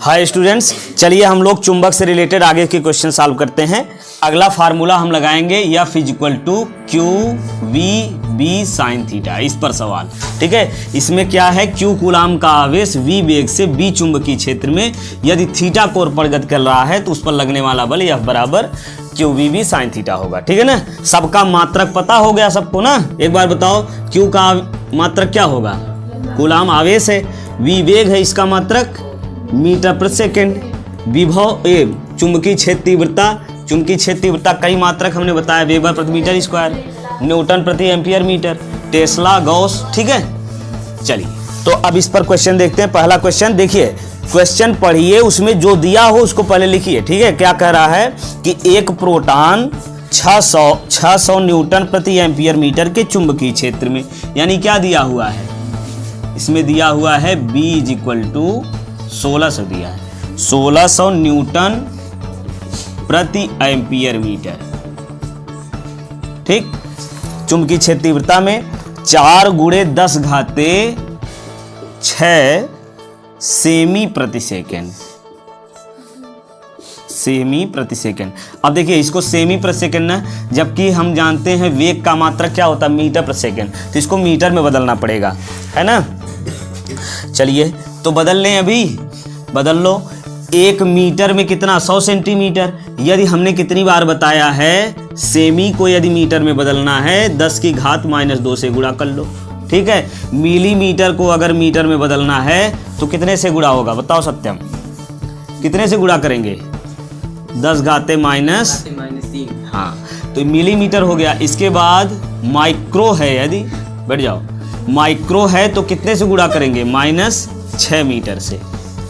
Hi students, चलिए हम लोग चुंबक से रिलेटेड आगे के क्वेश्चन सॉल्व करते हैं। अगला फार्मूला हम लगाएंगे F equal to q v B sine theta. इस पर सवाल, ठीक है। इसमें क्या है, Q कूलाम का आवेश V वेग से B चुंबकीय क्षेत्र में यदि थीटा कोण पर गति कर रहा है तो उस पर लगने वाला बल F बराबर q v B sine theta होगा, ठीक है ना। सबका मात्रक पता हो गया सबको ना। एक बार बताओ, Q का मात्रक क्या होगा, कूलाम आवेश है, V वेग है, इसका मात्रक मीटर प्रति सेकेंड, विभव चुंबकीय क्षेत्र तीव्रता, चुंबकीय क्षेत्र तीव्रता कई मात्रक हमने बताया, वेबर प्रति मीटर स्क्वायर, न्यूटन प्रति एम्पियर मीटर, टेस्ला, गॉस, ठीक है। चलिए तो अब इस पर क्वेश्चन देखते हैं। पहला क्वेश्चन देखिए, क्वेश्चन पढ़िए, उसमें जो दिया हो उसको पहले लिखिए, ठीक है। क्या कह रहा है कि एक प्रोटॉन 600 न्यूटन प्रति एम्पियर मीटर के चुंबकीय क्षेत्र में, यानी क्या दिया हुआ है, इसमें दिया हुआ है B इक्वल टू 1600 दिया है, 1600 न्यूटन प्रति एम्पियर मीटर, ठीक। चुंबकीय क्षेत्र तीव्रता में 4 गुणे 10 घाते 6 सेमी प्रति सेकेंड, सेमी प्रति सेकेंड। अब देखिए इसको सेमी प्रति सेकेंड ना, जबकि हम जानते हैं वेग का मात्रक क्या होता है, मीटर प्रति सेकेंड, तो इसको मीटर में बदलना पड़ेगा, है ना। चलिए तो बदल लें, अभी बदल लो। 1 मीटर में कितना, 100 सेंटीमीटर। यदि हमने कितनी बार बताया है, सेमी को यदि मीटर में बदलना है 10 की घात -2 से गुणा कर लो, ठीक है। मिलीमीटर को अगर मीटर में बदलना है तो कितने से गुणा होगा, बताओ सत्यम, कितने से गुणा करेंगे, 10 घाते -3, हाँ, तो मिलीमीटर हो गया। इसके बाद माइक्रो है, यदि बैठ जाओ, माइक्रो है तो कितने से गुणा करेंगे, -6 मीटर से।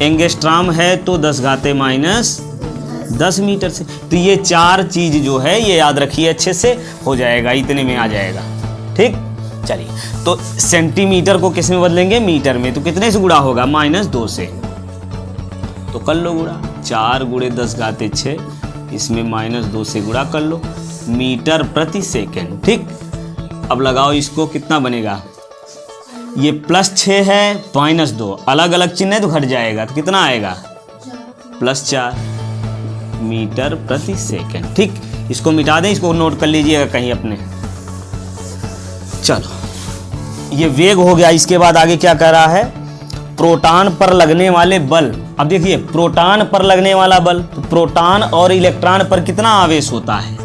एंगस्ट्राम है तो 10 घाते -10 मीटर से। तो ये 4 चीज जो है ये याद रखिए, अच्छे से हो जाएगा, इतने में आ जाएगा, ठीक। चलिए तो सेंटीमीटर को किस में बदलेंगे, मीटर में, तो कितने से गुणा होगा, -2 से, तो कर लो गुणा, 4 गुणे 10 घाते 6, इसमें -2 से गुणा कर लो, मीटर प्रति सेकेंड, ठीक। अब लगाओ इसको, कितना बनेगा, ये +6 है, -2, अलग अलग चिन्ह है तो घट जाएगा, तो कितना आएगा, +4 मीटर प्रति सेकेंड, ठीक। इसको मिटा दें, इसको नोट कर लीजिएगा कहीं अपने। चलो ये वेग हो गया। इसके बाद आगे क्या कह रहा है, प्रोटॉन पर लगने वाले बल। अब देखिए प्रोटॉन पर लगने वाला बल, तो प्रोटॉन और इलेक्ट्रॉन पर कितना आवेश होता है,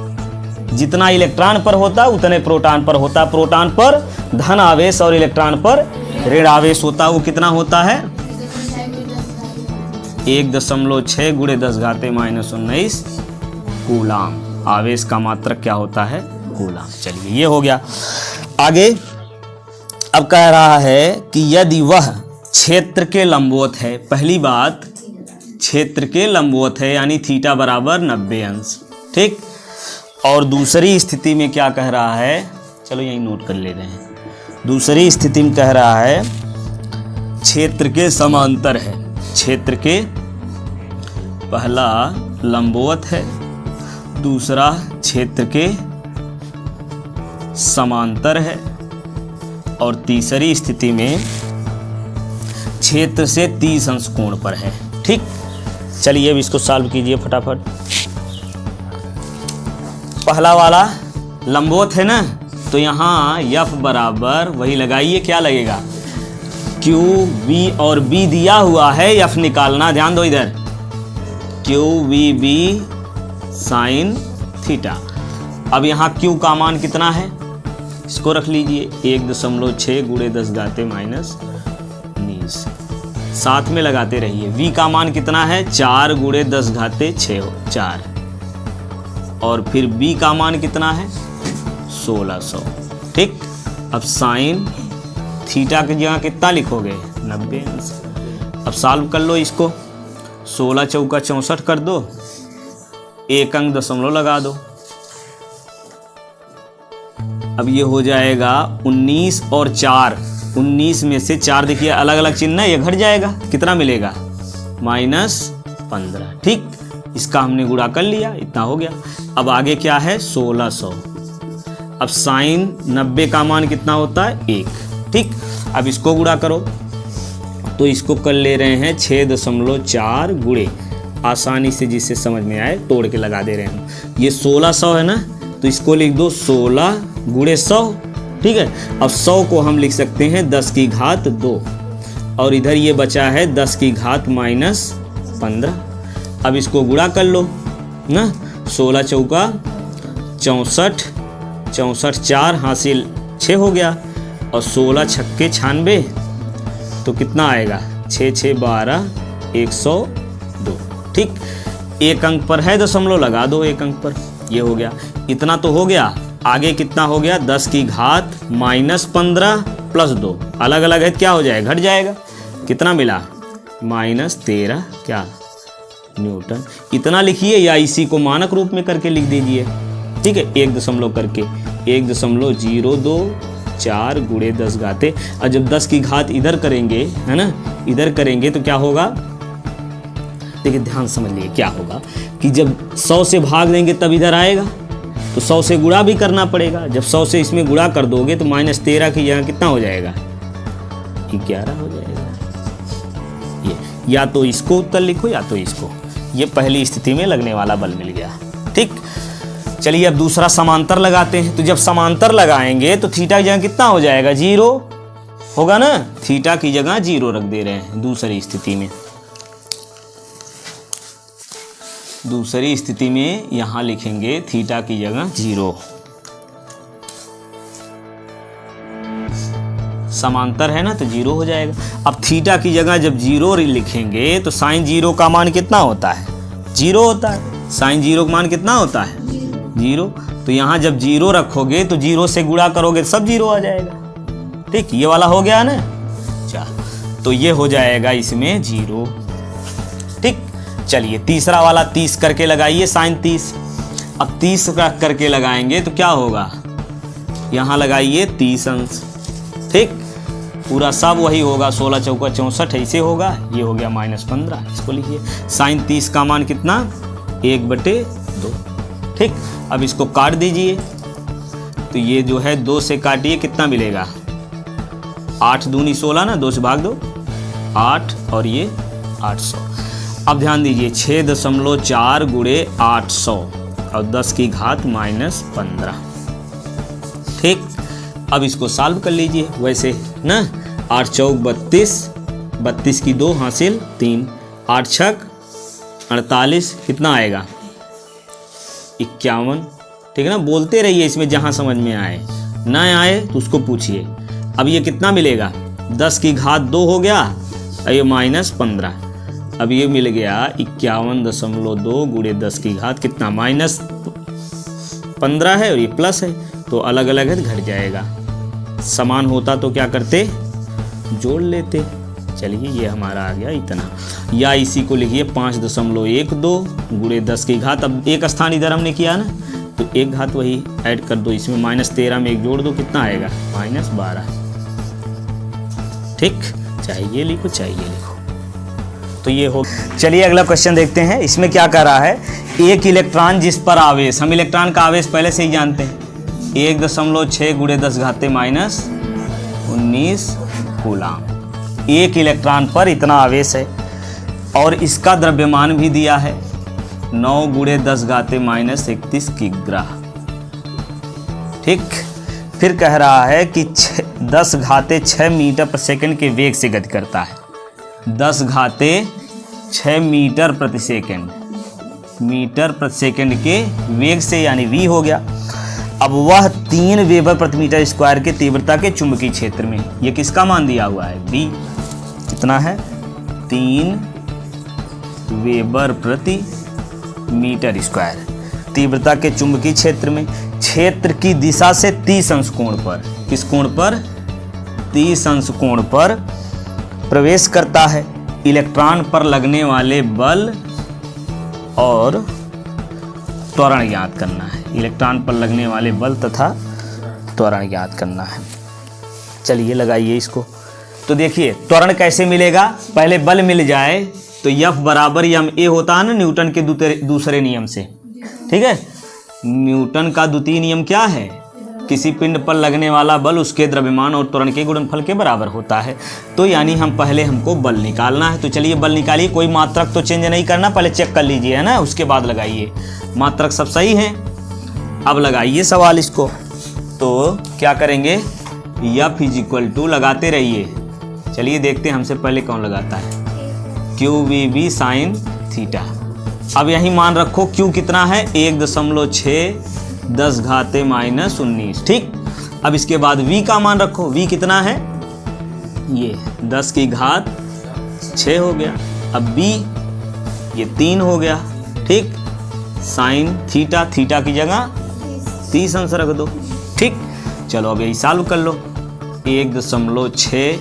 जितना इलेक्ट्रॉन पर होता उतने प्रोटॉन पर होता। प्रोटॉन पर धन आवेश और इलेक्ट्रॉन पर ऋण आवेश होता, वो कितना होता है, 1.6 गुणे 10 घाते -19 कूलाम। आवेश का मात्रक क्या होता है, कूलाम। चलिए ये हो गया। आगे अब कह रहा है कि यदि वह क्षेत्र के लंबवत है, पहली बात क्षेत्र के लंबवत है, यानी थीटा बराबर 90 अंश, ठीक। और दूसरी स्थिति में क्या कह रहा है, चलो यही नोट कर ले रहे हैं। दूसरी स्थिति में कह रहा है क्षेत्र के समांतर है, क्षेत्र के पहला लंबवत है, दूसरा क्षेत्र के समांतर है, और तीसरी स्थिति में क्षेत्र से 30 अंश कोण पर है, ठीक। चलिए अब इसको सॉल्व कीजिए फटाफट। पहला वाला लंबवत है ना, तो यहाँ F बराबर वही लगाइए, क्या लगेगा, Q V और B दिया हुआ है, F निकालना, ध्यान दो इधर, Q V B sine theta. अब यहाँ Q का मान कितना है, इसको रख लीजिए, 1.6 गुणे 10 घाते -19, साथ में लगाते रहिए। V का मान कितना है, 4 गुणे 10 घाते 6, 4, और फिर B का मान कितना है, 1600, ठीक। अब साइन थीटा की जगह कितना लिखोगे, 90 अंश। अब सॉल्व कर लो इसको, 16 चौका 64 कर दो, 1 अंक दशमलव लगा दो। अब ये हो जाएगा 19 और 4, 19 में से 4 देखिए अलग अलग चिन्ह है, ये घट जाएगा, कितना मिलेगा, -15, ठीक। इसका हमने गुणा कर लिया, इतना हो गया। अब आगे क्या है, 1600। अब साइन 90 का मान कितना होता है, 1, ठीक। अब इसको गुणा करो, तो इसको कर ले रहे हैं 6.4 गुणे, आसानी से जिससे समझ में आए तोड़ के लगा दे रहे हैं। ये 1600 है ना, तो इसको लिख दो 16 गुणे 100, ठीक है। अब 100 को हम लिख सकते हैं 10 की घात 2, और इधर ये बचा है 10 की घात -15। अब इसको गुणा कर लो ना, 16 चौका 64, 64 4 हासिल 6 हो गया, और 16 छक्के 96, तो कितना आएगा 6 6 12 102, ठीक। एक अंक पर है दशमलव, लगा दो एक अंक पर, ये हो गया। इतना तो हो गया, आगे कितना हो गया 10 की घात -15 + 2, अलग अलग है क्या हो जाएगा, घट जाएगा। कितना मिला -13 क्या न्यूटन। इतना लिखिए या इसी को मानक रूप में करके लिख दीजिए, ठीक है। 1 दशमलव करके 1.024 गुणे 10 घाते, और जब 10 की घात इधर करेंगे है ना, इधर करेंगे तो क्या होगा, देखिए ध्यान समझ लिए क्या होगा कि जब 100 से भाग देंगे तब इधर आएगा, तो 100 से गुणा भी करना पड़ेगा। जब 100 से इसमें गुणा कर दोगे तो -13 की जगह कितना हो जाएगा 11 हो जाएगा। ये या तो इसको उत्तर लिखो या तो इसको, ये पहली स्थिति में लगने वाला बल मिल गया, ठीक। चलिए अब दूसरा समांतर लगाते हैं। तो जब समांतर लगाएंगे तो थीटा की जगह कितना हो जाएगा 0 होगा ना, थीटा की जगह 0 रख दे रहे हैं दूसरी स्थिति में। दूसरी स्थिति में यहां लिखेंगे थीटा की जगह 0। समांतर है ना तो 0 हो जाएगा। अब थीटा की जगह जब 0 लिखेंगे तो साइन 0 का मान कितना होता है 0 होता है। साइन 0 का मान कितना होता है 0। तो यहाँ जब 0 रखोगे तो 0 से गुणा करोगे तो सब 0 आ जाएगा, ठीक। ये वाला हो गया ना, चल तो ये हो जाएगा इसमें 0, ठीक। चलिए तीसरा वाला 30 करके लगाइए साइन 30। अब 30 करके लगाएंगे तो क्या होगा, यहाँ लगाइए 30 अंश, ठीक। पूरा सब वही होगा, 16 चौका 64 ऐसे होगा, ये हो गया -15। इसको लिखिए साइन 30 का मान कितना 1/2, ठीक। अब इसको काट दीजिए, तो ये जो है 2 से काटिए कितना मिलेगा 8 दूनी 16 ना, 2 से भाग दो 8, और ये 800। अब ध्यान दीजिए 6.4 गुणे 800 और 10 की घात -15, ठीक। अब इसको सॉल्व कर लीजिए वैसे ना, 8 चौक 32, 32 की 2 हासिल 3, 8 छक 48, कितना आएगा 51, ठीक है ना। बोलते रहिए इसमें जहां समझ में आए, ना आए तो उसको पूछिए। अब ये कितना मिलेगा 10 की घात 2 हो गया, ये -15। अब ये मिल गया 51.2 गुणे 10 की घात कितना -15 है, और ये प्लस है तो अलग अलग है तो घट जाएगा। समान होता तो क्या करते जोड़ लेते। चलिए ये हमारा आ गया इतना, या इसी को लिखिए 5.12 गुणे 10 की घात। अब एक स्थान इधर हमने किया ना, तो एक घात वही ऐड कर दो इसमें, -13 में एक जोड़ दो, कितना आएगा -12, ठीक। चाहिए लिखो, चाहिए लिखो, तो ये हो। चलिए अगला क्वेश्चन देखते हैं। इसमें क्या कह रहा है, एक इलेक्ट्रॉन जिस पर आवेश, हम इलेक्ट्रॉन का आवेश पहले से ही जानते हैं 1.6 गुणे 10 घाते -19 कूलाम। एक इलेक्ट्रॉन पर इतना आवेश है, और इसका द्रव्यमान भी दिया है 9 गुणे 10 घाते -31 किग्रा, ठीक। फिर कह रहा है कि 10 घाते 6 मीटर प्रति सेकंड के वेग से गति करता है। 10 घाते 6 मीटर प्रति सेकंड, मीटर प्रति सेकंड के वेग से, यानी v हो गया। अब वह 3 वेबर प्रति मीटर स्क्वायर के तीव्रता के चुंबकीय क्षेत्र में, ये किसका मान दिया हुआ है v, कितना है 3 वेबर प्रति मीटर स्क्वायर तीव्रता के चुंबकीय क्षेत्र में, क्षेत्र की दिशा से 30 अंश कोण पर, किस कोण पर 30 अंश कोण पर प्रवेश करता है। इलेक्ट्रॉन पर लगने वाले बल और त्वरण ज्ञात करना है। इलेक्ट्रॉन पर लगने वाले बल तथा त्वरण ज्ञात करना है। चलिए लगाइए इसको। तो देखिए त्वरण कैसे मिलेगा, पहले बल मिल जाए तो F बराबर ma होता है ना न्यूटन के दूसरे नियम से, ठीक है। न्यूटन का द्वितीय नियम क्या है, किसी पिंड पर लगने वाला बल उसके द्रव्यमान और त्वरण के गुणनफल के बराबर होता है। तो यानी हमको बल निकालना है। तो चलिए बल निकालिए, कोई मात्रक तो चेंज नहीं करना, पहले चेक कर लीजिए, है ना, उसके बाद लगाइए। मात्रक सब सही है। अब लगाइए सवाल इसको। तो क्या करेंगे, F = लगाते रहिए। चलिए देखते हैं हमसे पहले कौन लगाता है, QVB sin थीटा। अब यही मान रखो Q कितना है, 1.6 10 घाते -19, ठीक। अब इसके बाद V का मान रखो, V कितना है, ये 10 की घात 6 हो गया। अब B ये 3 हो गया, ठीक। साइन थीटा, थीटा की जगह 30 अंश रख दो, ठीक। चलो अब यही सॉल्व कर लो। 1.6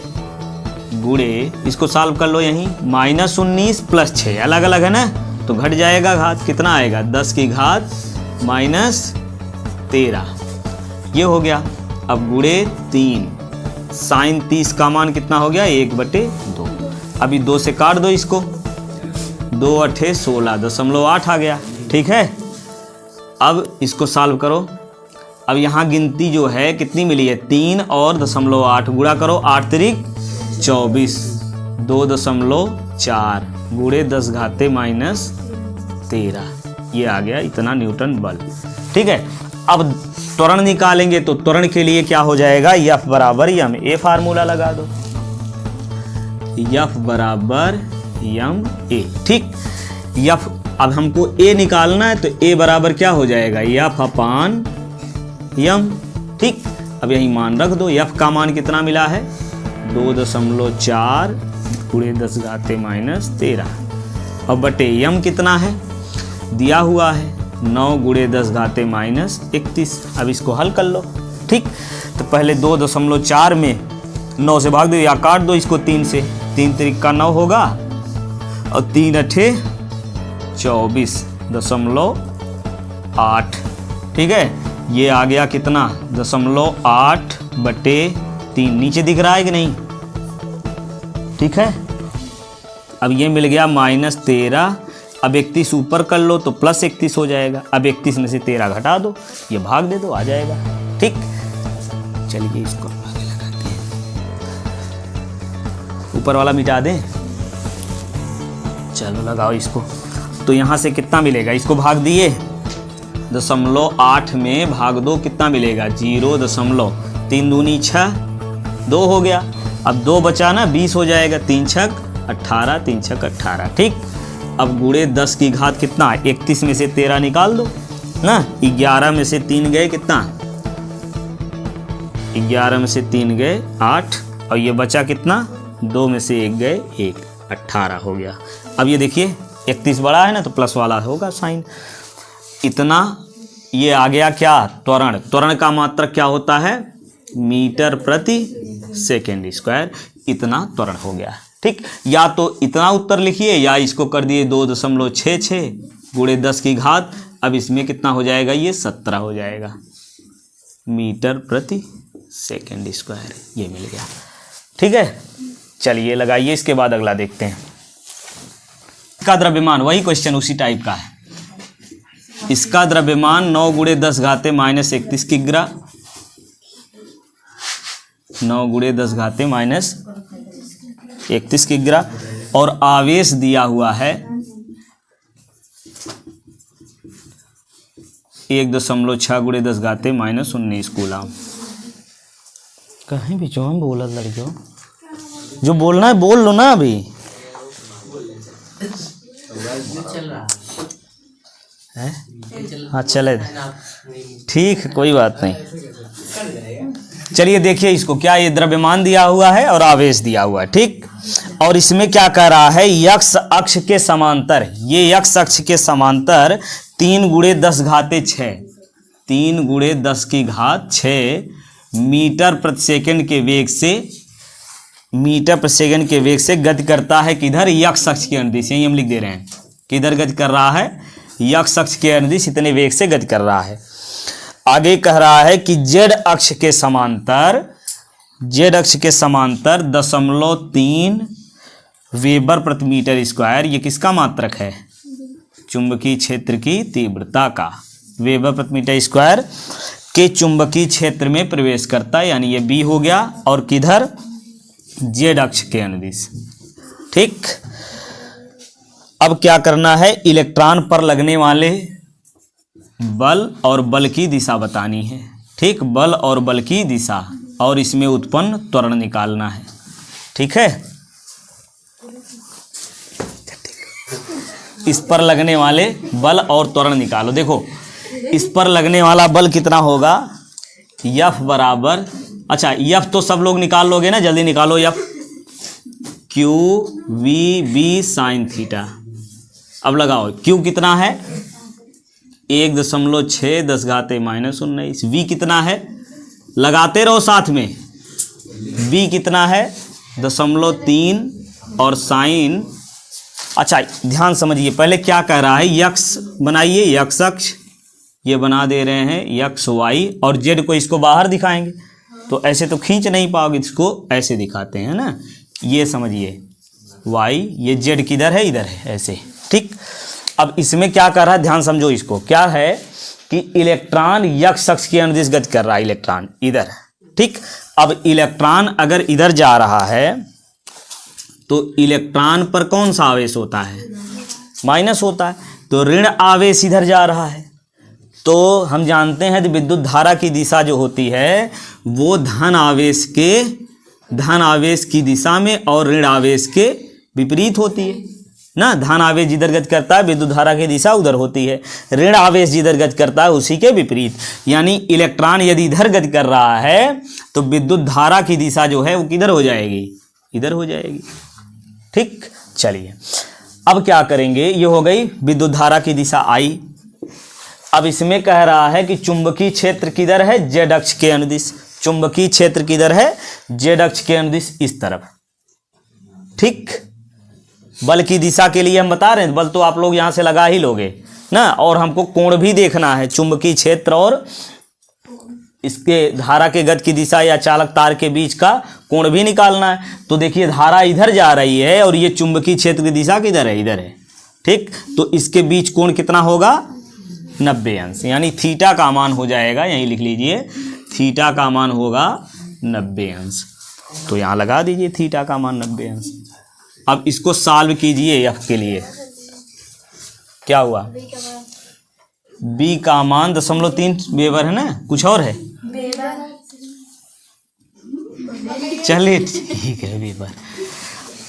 गुणे, इसको सॉल्व कर लो, यहीं -19 + 6 अलग अलग है ना, तो घट जाएगा घात, कितना आएगा 10 की घात -13, ये हो गया। अब गुणे 3, साइन 30 का मान कितना हो गया, 1/2। अभी 2 से काट दो इसको, 2 8 16.8 आ गया, ठीक है। अब इसको सॉल्व करो। अब यहाँ गिनती जो है कितनी मिली है, 3 और 0.8 गुणा करो, 8 त्रिक 24, 2.4 गुणे 10 घाते -13, ये आ गया इतना न्यूटन बल, ठीक है। अब त्वरण निकालेंगे तो त्वरण के लिए क्या हो जाएगा, F = m, ए फार्मूला लगा दो, F = ma, ठीक। F अब हमको A निकालना है तो A बराबर क्या हो जाएगा, F/m, ठीक। अब यही मान रख दो। F का मान कितना मिला है, 2.4 गुणे 10 घाते -13। अब बटे m कितना है, दिया हुआ है 9 गुणे 10 घाते -31। अब इसको हल कर लो, ठीक। तो पहले 2.4 में 9 से भाग दो या काट दो इसको 3 से, 3 त्रिक का 9 होगा और 3 8 24.8, ठीक है। ये आ गया कितना, 0.8/3, नीचे दिख रहा है कि नहीं, ठीक है। अब ये मिल गया -13। अब 31 ऊपर कर लो तो +31 हो जाएगा। अब 31 में से 13 घटा दो, ये भाग दे दो, आ जाएगा, ठीक। चलिए इसको आगे लगाते हैं, ऊपर वाला मिटा दें। चलो लगाओ इसको। तो यहाँ से कितना मिलेगा, इसको भाग दिए, 0.8 में भाग दो, कितना मिलेगा, 0.3 दूनी 6, 2 हो गया। अब 2 बचा ना, 20 हो जाएगा, 3 छक 18, 3 छक 18, ठीक। अब गुणे 10 की घात कितना, 31 में से 13 निकाल दो ना, 11 में से 3 गए कितना, 11 में से 3 गए 8, और ये बचा कितना, 2 में से 1 गए 1, 18 हो गया। अब ये देखिए 31 बड़ा है ना, तो प्लस वाला होगा साइन, इतना। ये आ गया क्या, त्वरण। त्वरण का मात्रक क्या होता है, मीटर/सेकंड², इतना त्वरण हो गया, ठीक। या तो इतना उत्तर लिखिए या इसको कर दिए 2.66 गुणे 10 की घात। अब इसमें कितना हो जाएगा, ये 17 हो जाएगा मीटर/सेकंड², ये मिल गया, ठीक है। चलिए लगाइए, इसके बाद अगला देखते हैं। इसका द्रव्यमान, वही क्वेश्चन उसी टाइप का है। इसका द्रव्यमान 9 गुणे 10 घाते -31 किग्रा, 9 गुणे 10 घाते -31 किग्रा, और आवेश दिया हुआ है 1.6 गुणे 10 घाते -19 कूलम। कहीं भी जो हम बोल लग जाओ, जो बोलना है बोल लो ना अभी, है? हाँ चले, ठीक, कोई बात नहीं। चलिए देखिए इसको, क्या ये द्रव्यमान दिया हुआ है और आवेश दिया हुआ है, ठीक। और इसमें क्या कह रहा है, x अक्ष के समांतर, ये x अक्ष के समांतर 3 गुणे 10 घाते 6, 3 गुणे 10 की घात 6 मीटर/सेकंड के वेग से गति करता है। किधर, x अक्ष के अनुदिश, यही हम लिख दे रहे हैं, किधर गति कर रहा है, x अक्ष के अनुदिश इतने वेग से गति कर रहा है। आगे कह रहा है कि z अक्ष के समांतर 0.3 वेबर/मीटर², ये किसका मात्रक है, चुंबकीय क्षेत्र की तीव्रता का, वेबर/मीटर²। के चुंबकीय क्षेत्र में प्रवेश करता है, यानी ये बी हो गया, और किधर, जेड अक्ष के अनुदिश। ठीक, अब क्या करना है, इलेक्ट्रॉन पर लगने वाले बल और बल की दिशा बतानी है। ठीक, बल और बल की दिशा, और इसमें उत्पन्न त्वरण निकालना है। ठीक है, इस पर लगने वाले बल और त्वरण निकालो। देखो, इस पर लगने वाला बल कितना होगा, F बराबर, अच्छा F तो सब लोग निकाल लोगे ना, जल्दी निकालो F, Q V B sine theta. अब लगाओ, Q कितना है 1.6 10⁻−19, V कितना है, लगाते रहो साथ में, B कितना है 0.3, और साइन, अच्छा ध्यान समझिए, पहले क्या कह रहा है, यक्स बनाइए, यक्स अक्ष, ये बना दे रहे हैं यक्स वाई, और जेड को इसको बाहर दिखाएंगे, तो ऐसे तो खींच नहीं पाओगे, इसको ऐसे दिखाते हैं ना, ये समझिए वाई, ये जेड किधर है, इधर है, ऐसे। ठीक, अब इसमें क्या कर रहा है, ध्यान समझो इसको, क्या है कि इलेक्ट्रॉन यक्स अक्ष की अनुदिश गति कर रहा है, इलेक्ट्रॉन इधर। ठीक, अब इलेक्ट्रॉन अगर इधर जा रहा है तो इलेक्ट्रॉन पर कौन सा आवेश होता है, माइनस होता है, तो ऋण आवेश इधर जा रहा है, तो हम जानते हैं कि विद्युत धारा की दिशा जो होती है वो धन आवेश की दिशा में और ऋण आवेश के विपरीत होती है ना। धन आवेश जिधर गति करता है विद्युत धारा की दिशा उधर होती है, ऋण आवेश जिधर गति करता है उसी के विपरीत। यानी इलेक्ट्रॉन यदि इधर गति कर रहा है तो विद्युत धारा की दिशा जो है वो किधर हो जाएगी, इधर हो जाएगी। ठीक, चलिए अब क्या करेंगे, ये हो गई विद्युत धारा की दिशा आई। अब इसमें कह रहा है कि चुंबकीय क्षेत्र किधर है, जेड अक्ष के अनुदिश। चुंबकीय क्षेत्र किधर है, जेड अक्ष के अनुदिश, इस तरफ। ठीक, बल की दिशा के लिए हम बता रहे हैं, बल तो आप लोग यहां से लगा ही लोगे ना, और हमको कोण भी देखना है, चुंबकीय क्षेत्र और इसके धारा के गति की दिशा या चालक तार के बीच का कोण भी निकालना है। तो देखिए धारा इधर जा रही है और ये चुंबकीय क्षेत्र की दिशा किधर है, इधर है। ठीक, तो इसके बीच कोण कितना होगा, 90 अंश, यानी थीटा का मान हो जाएगा, यहीं लिख लीजिए, थीटा का मान होगा 90 अंश। तो यहाँ लगा दीजिए थीटा का मान 90 अंश। अब इसको सॉल्व कीजिए एफ के लिए, क्या हुआ, बी का मान 0.3 वेबर है ना, कुछ और है, चलिए ठीक है वेबर।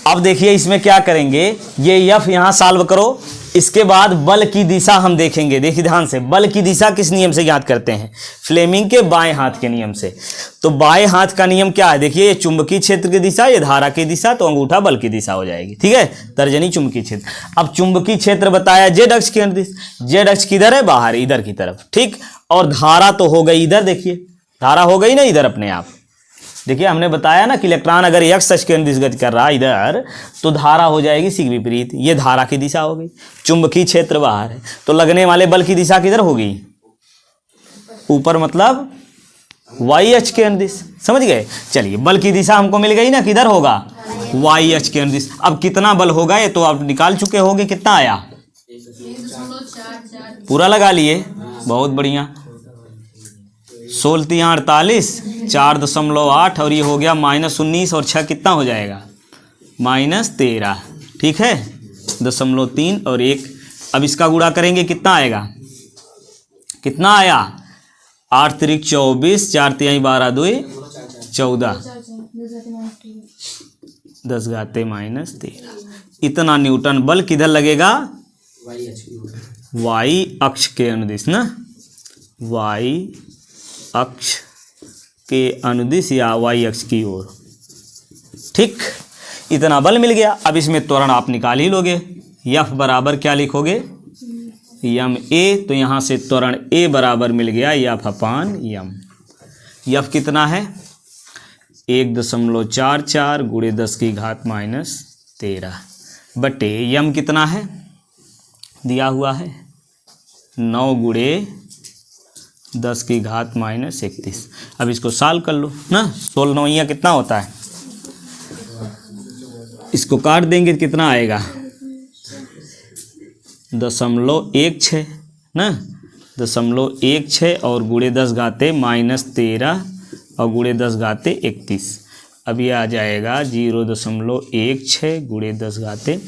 अब देखिए इसमें क्या करेंगे, ये एफ यहाँ सॉल्व करो, इसके बाद बल की दिशा हम देखेंगे। देखिए ध्यान से, बल की दिशा किस नियम से ज्ञात करते हैं, फ्लेमिंग के बाएं हाथ के नियम से। तो बाएं हाथ का नियम क्या है, देखिए ये चुंबकीय क्षेत्र की दिशा, ये धारा की दिशा, तो अंगूठा बल की दिशा हो जाएगी। ठीक है, तर्जनी चुंबकीय क्षेत्र। अब चुंबकीय क्षेत्र बताया जेड अक्ष के अनुदिश, जेड अक्ष किधर है, बाहर, इधर की तरफ। ठीक, और धारा तो हो गई इधर, देखिए धारा हो गई ना इधर अपने आप। देखिए हमने बताया ना कि इलेक्ट्रॉन अगर एक्स अक्ष के अनुदिश गति कर रहा है इधर, तो धारा हो जाएगी सी विपरीत, ये धारा की दिशा हो गई, चुंबकीय क्षेत्र बाहर है, तो लगने वाले बल की दिशा किधर होगी, ऊपर, मतलब वाई अक्ष के अनुदिश। समझ गए, चलिए बल की दिशा हमको मिल गई ना, किधर होगा, वाई अक्ष के अनुदिश। अब कितना बल होगा ये तो आप निकाल चुके होंगे, कितना आया, पूरा लगा लिए, बहुत बढ़िया, 16×3 = 48, 4.8, और ये हो गया -19, और 6 कितना हो जाएगा, -13। ठीक है, 0.3 और 1। अब इसका गुणा करेंगे, कितना आएगा, कितना आया, 8 त्रिक 24, 4 तिहाई 12 2 14, 10⁻13। इतना न्यूटन बल किधर लगेगा, वाई अक्ष के अनुदिश ना, वाई अक्ष के अनुदिश या वाई अक्ष की ओर। ठीक, इतना बल मिल गया। अब इसमें त्वरण आप निकाल ही लोगे, एफ बराबर क्या लिखोगे, यम ए, तो यहाँ से त्वरण ए बराबर मिल गया एफ अपान यम। एफ कितना है, 1.44 × 10⁻−13 बटे यम कितना है, दिया हुआ है 9 × 10⁻−31। अब इसको सॉल्व कर लो ना, 16 9 कितना होता है, इसको काट देंगे कितना आएगा, 0.16 ना, 0.16 और गुणे 10 घाते -13 और गुणे 10 घाते 31। अब ये आ जाएगा 0.16 गुणे 10 घाते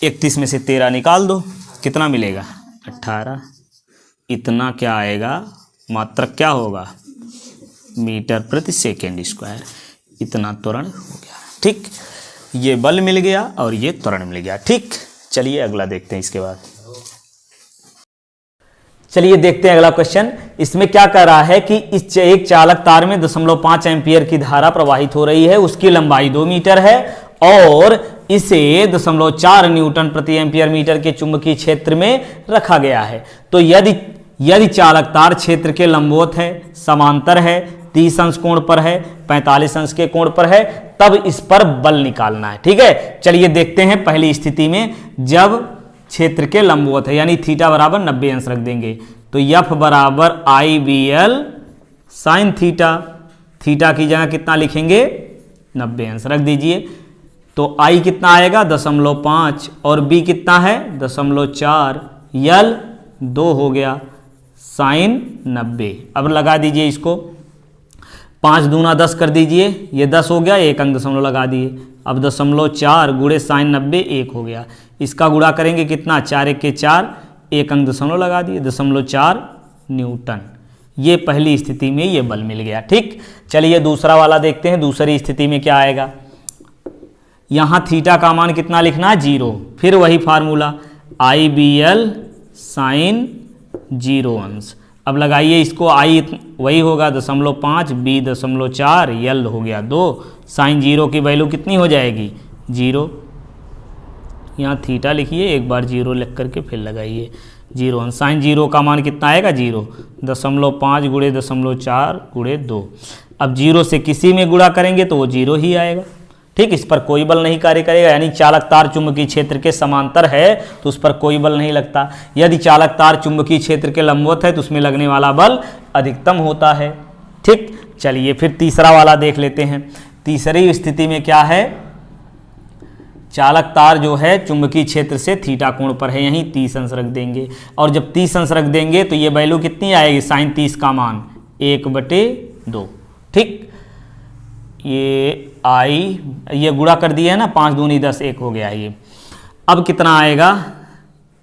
31 में से 13 निकाल दो, कितना मिलेगा 18। इतना क्या आएगा, मात्रक क्या होगा, मीटर प्रति सेकेंड स्क्वायर। इतना त्वरण हो गया। ठीक, ये बल मिल गया और ये त्वरण मिल गया। ठीक, चलिए अगला देखते हैं इसके बाद। चलिए देखते हैं अगला क्वेश्चन। इसमें क्या कह रहा है कि इस एक चालक तार में 0.5 एम्पियर की धारा प्रवाहित हो रही है, उसकी लंबाई 2 मीटर है और इसे 0.4 न्यूटन प्रति एम्पियर मीटर के चुंबकीय क्षेत्र में रखा गया है। तो यदि चालक तार क्षेत्र के लंबवत है, समांतर है, 30 अंश कोण पर है, 45 अंश के कोण पर है, तब इस पर बल निकालना है। ठीक है, चलिए देखते हैं। पहली स्थिति में जब क्षेत्र के लंबवत है यानी थीटा बराबर 90 अंश रख देंगे, तो F बराबर IBL साइन थीटा। थीटा की जगह कितना लिखेंगे, 90 अंश रख दीजिए। तो I कितना आएगा 0.5 और B कितना है 0.4, L 2 हो गया साइन 90। अब लगा दीजिए इसको, 5 दूना 10 कर दीजिए, ये 10 हो गया, एक अंक दशमलव लगा दिए। अब 0.4 गुणे साइन 90 1 हो गया। इसका गुणा करेंगे कितना, 4 1 के 4, एक अंक दशमलव लगा दिए, 0.4 न्यूटन। ये पहली स्थिति में ये बल मिल गया। ठीक, चलिए दूसरा वाला देखते हैं। दूसरी स्थिति में क्या आएगा, यहाँ थीटा का मान कितना लिखना है 0, फिर वही फार्मूला IBL साइन 0 अंश। अब लगाइए इसको, I वही होगा 0.5, B 0.4, L हो गया 2, साइन 0 की वैल्यू कितनी हो जाएगी 0। यहाँ थीटा लिखिए, एक बार 0 लिख करके फिर लगाइए 0 अंश। साइन 0 का मान कितना आएगा 0, 0.5 गुणे 0.4 गुणे 2। अब 0 से किसी में गुणा करेंगे तो वो 0 ही आएगा। ठीक, इस पर कोई बल नहीं कार्य करेगा, यानी चालक तार चुंबकीय क्षेत्र के समांतर है तो उस पर कोई बल नहीं लगता। यदि चालक तार चुंबकीय क्षेत्र के लंबवत है तो उसमें लगने वाला बल अधिकतम होता है। ठीक, चलिए फिर तीसरा वाला देख लेते हैं। तीसरी स्थिति में क्या है, चालक तार जो है चुंबकीय क्षेत्र से थीटा कोण पर है, यहीं 30 अंश रख देंगे और जब 30 अंश रख देंगे तो ये वैल्यू कितनी आएगी, साइन 30 का मान 1/2। ठीक, ये गुणा कर दिया है ना, 5 दूनी 10, 1 हो गया ये। अब कितना आएगा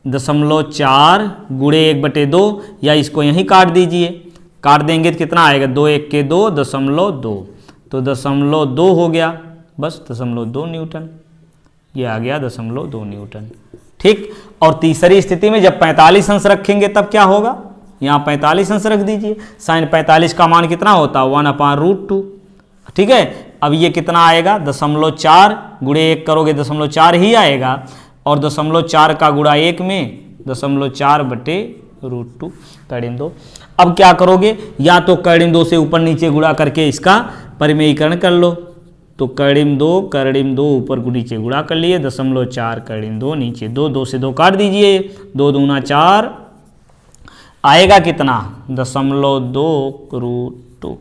0.4 गुणे 1/2, या इसको यहीं काट दीजिए, काट देंगे तो कितना आएगा 2 1 के 2, 0.2, तो 0.2 हो गया, बस 0.2 न्यूटन। ये आ गया 0.2 न्यूटन। ठीक, और तीसरी स्थिति में जब 45 अंश रखेंगे तब क्या होगा, यहाँ 45 अंश रख दीजिए। साइन 45 का मान कितना होता है 1/√2। ठीक है, अब ये कितना आएगा 0.4 गुणे 1 करोगे 0.4 ही आएगा और 0.4 का गुणा 1 में 0.4/√2 करीब 2। अब क्या करोगे, या तो करीब 2 से ऊपर नीचे गुणा करके इसका परिमेयीकरण कर लो, तो करीब 2 ऊपर नीचे गुणा कर लिए, 0.4 करीब 2 नीचे 2, 2 से 2 काट दीजिए, 2 दूना 4 आएगा कितना 0.2√2।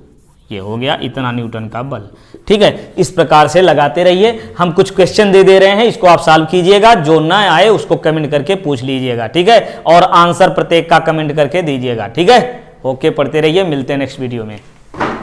ये हो गया इतना न्यूटन का बल। ठीक है, इस प्रकार से लगाते रहिए। हम कुछ क्वेश्चन दे रहे हैं, इसको आप सॉल्व कीजिएगा, जो ना आए उसको कमेंट करके पूछ लीजिएगा। ठीक है, और आंसर प्रत्येक का कमेंट करके दीजिएगा। ठीक है, ओके, पढ़ते रहिए, मिलते हैं नेक्स्ट वीडियो में।